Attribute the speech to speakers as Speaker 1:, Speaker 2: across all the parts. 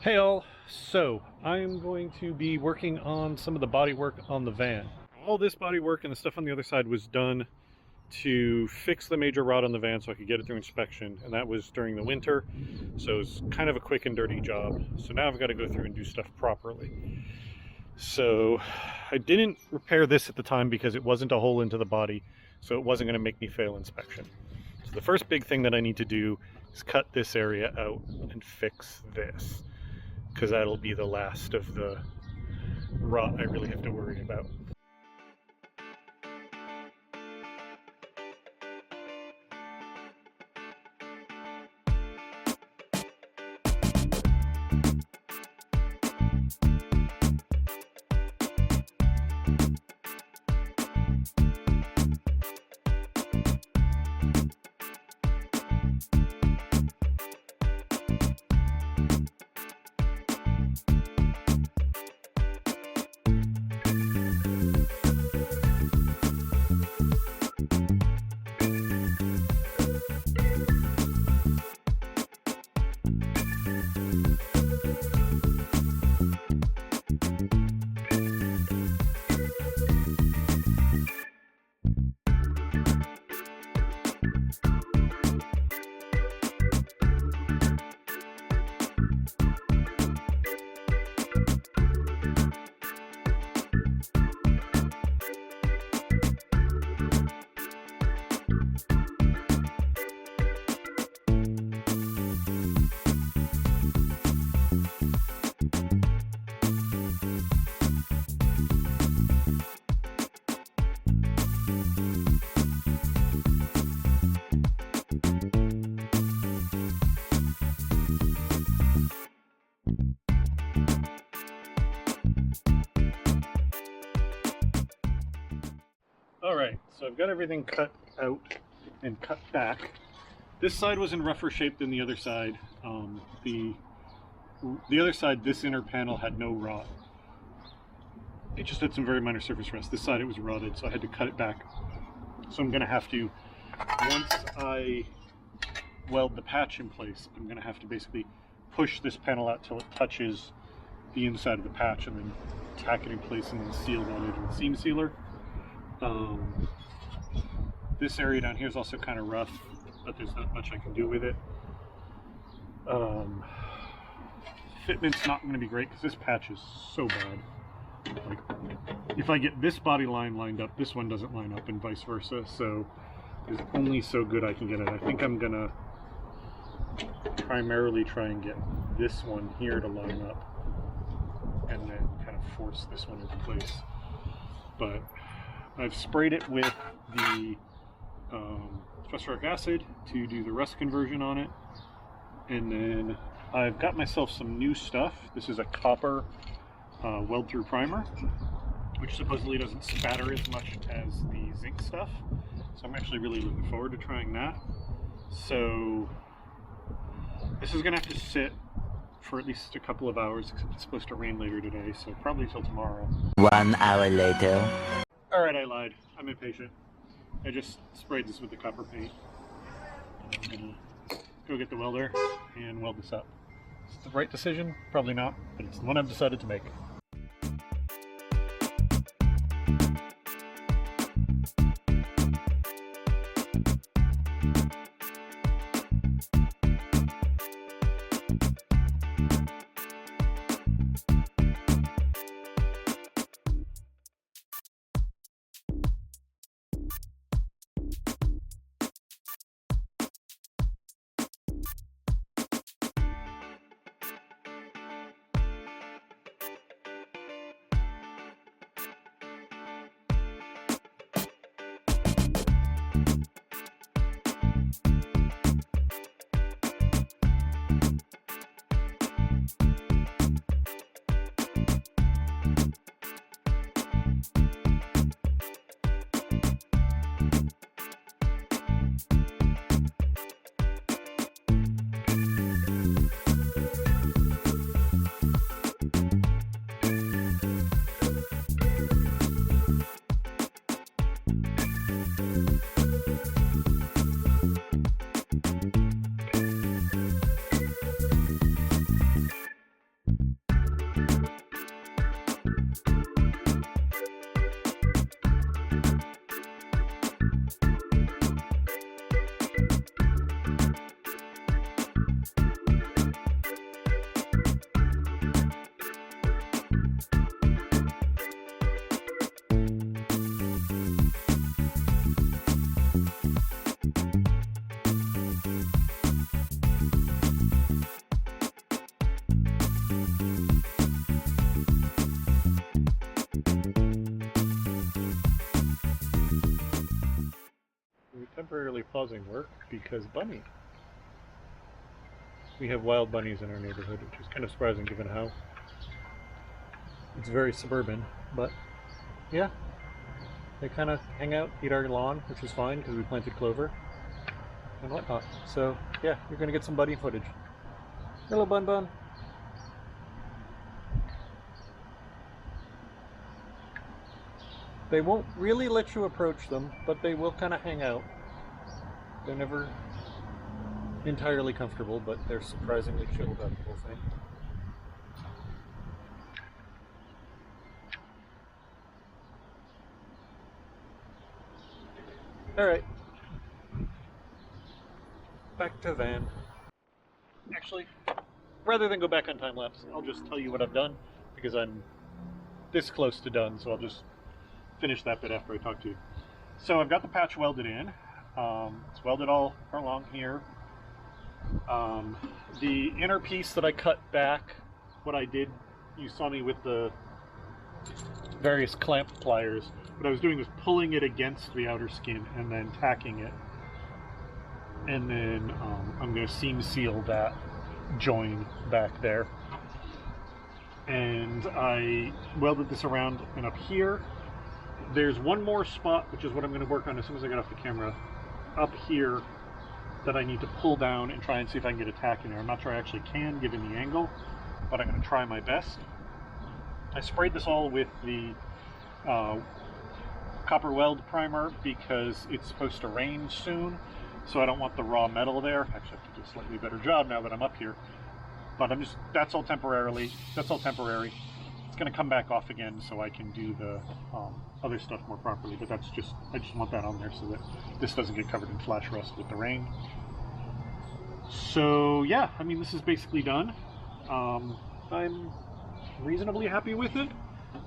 Speaker 1: Hey all, so I'm going to be working on some of the body work on the van. All this body work and the stuff on the other side was done to fix the major rod on the van so I could get it through inspection, and that was during the winter, so it's kind of a quick and dirty job. So now I've got to go through and do stuff properly. So I didn't repair this at the time because it wasn't a hole into the body, so it wasn't going to make me fail inspection. So the first big thing that I need to do is cut this area out and fix this, because that'll be the last of the rot I really have to worry about. Alright, so I've got everything cut out and cut back. This side was in rougher shape than the other side. The other side, this inner panel had no rot. It just had some very minor surface rust. This side it was rotted, so I had to cut it back. So I'm going to have to, once I weld the patch in place, I'm going to have to basically push this panel out till it touches the inside of the patch and then tack it in place and then seal that in with seam sealer. This area down here is also kind of rough, but there's not much I can do with it. Fitment's not going to be great because this patch is so bad. Like, if I get this body line lined up, this one doesn't line up, and vice versa. So there's only so good I can get it. I think I'm gonna primarily try and get this one here to line up, and then kind of force this one into place. But I've sprayed it with the phosphoric acid to do the rust conversion on it, and then I've got myself some new stuff. This is a copper weld through primer, which supposedly doesn't spatter as much as the zinc stuff, so I'm actually really looking forward to trying that. So this is gonna have to sit for at least a couple of hours, except it's supposed to rain later today, so probably till tomorrow.
Speaker 2: 1 hour later.
Speaker 1: Alright, I lied. I'm impatient. I just sprayed this with the copper paint. I'm gonna go get the welder and weld this up. Is it the right decision? Probably not, but it's the one I've decided to make. Temporarily pausing work because bunny. We have wild bunnies in our neighborhood, which is kind of surprising given how it's very suburban, but yeah, they kind of hang out, eat our lawn, which is fine because we planted clover and whatnot. So yeah, you're gonna get some bunny footage. Hello, Bun Bun. They won't really let you approach them, but they will kind of hang out. They're never entirely comfortable, but they're surprisingly chill about the whole thing. Alright. Back to van. Actually, rather than go back on time lapse, I'll just tell you what I've done, because I'm this close to done, so I'll just finish that bit after I talk to you. So I've got the patch welded in. It's welded all along here. The inner piece that I cut back, what I did, you saw me with the various clamp pliers. What I was doing was pulling it against the outer skin and then tacking it. And then I'm going to seam seal that join back there. And I welded this around and up here. There's one more spot, which is what I'm going to work on as soon as I get off the camera, up here, that I need to pull down and try and see if I can get a tack in there. I'm not sure I actually can given the angle, but I'm going to try my best. I sprayed this all with the copper weld primer because it's supposed to rain soon, so I don't want the raw metal there. Actually, I have to do a slightly better job now that I'm up here. But that's all temporary. It's going to come back off again so I can do the other stuff more properly, but I just want that on there so that this doesn't get covered in flash rust with the rain. So yeah, I mean, this is basically done. I'm reasonably happy with it.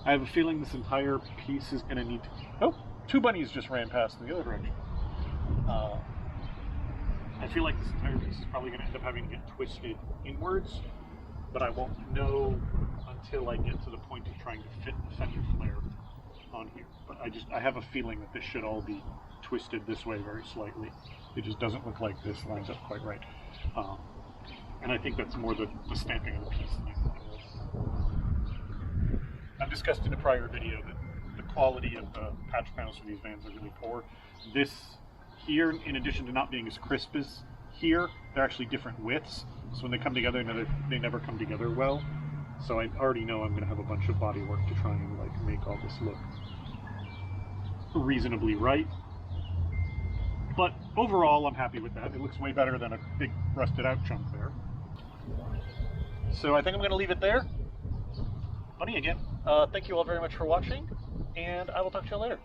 Speaker 1: I have a feeling this entire piece is going to need to... Oh, two bunnies just ran past in the other direction. I feel like this entire piece is probably going to end up having to get twisted inwards, but I won't know until I get to the point of trying to fit the fender flare on here. But I have a feeling that this should all be twisted this way very slightly. It just doesn't look like this lines up quite right. And I think that's more the stamping of the piece than anything else. I've discussed in a prior video that the quality of the patch panels for these vans are really poor. This here, in addition to not being as crisp as here, they're actually different widths. So when they come together, they never come together well. So I already know I'm going to have a bunch of body work to try and make all this look reasonably right. But overall, I'm happy with that. It looks way better than a big rusted out chunk there. So I think I'm going to leave it there. Bunny again. Thank you all very much for watching, and I will talk to you later.